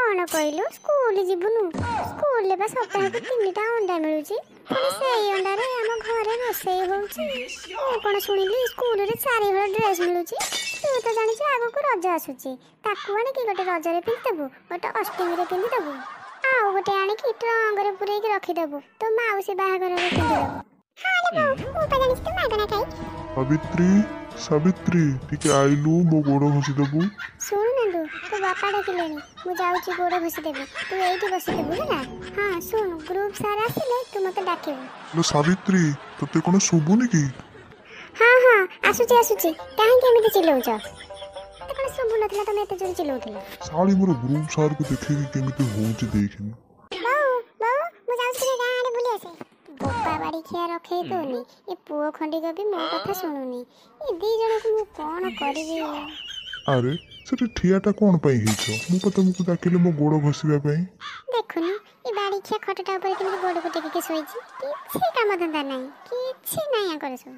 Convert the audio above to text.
कौन कहलु school जीवनु school बा सप्ताह को 3टा अंडा मिलुची पुणी सेई अंडा रे हम घरे रोसई होउची कौन सुनिली स्कूल रे 4 हल ड्रेस मिलुची तू तो जानि छ आगो को रज आसुची ताकू आने की गोटे रज रे पिंध देबु गोटे अष्टमी रे पिंध देबु आउ गोटे आने की ट्रंक रे पुरै के रखी देबु तो माउसी बाहागर रे पिंध देबु हां रे बो मु पता नहीं तो मागना खाई सावित्री सावित्री टिके आइलु मो गोड़ घसी देबु सुन नंदू तो बापा डाकिलेनी मु जाउची गोड़ घसी देबी तू एइठी बसी देबु ना हां सुन ग्रुप सारा आसिले तू मते डाकिबु लो सावित्री तते कोन सुबुनी की हां हां आसुची काहे केमिति चिल्लौछ तो कोन सुबु नथला तमे एते जोर चिल्लौथिला साली मोर ग्रुप सार को देखे कि केमिति होउची देखिन बाऊ मु जाउची रे गाड़ी बुली आसे गोपा बाड़ी खिया रखे तोनी ए पुओ खंडी को भी मो कथा सुनुनी ए दी जण को मु कोन करबी अरे सेठी ठियाटा कोन पई हिचो मु पता मुको डाकिले मो गोड़ घसीबा पई देखुनी ए बाड़ी खिया खटटा ऊपर केमिति गोड़ को टेकी के सोईची किछि काम धंदा नाही किछि नाही आ करे सो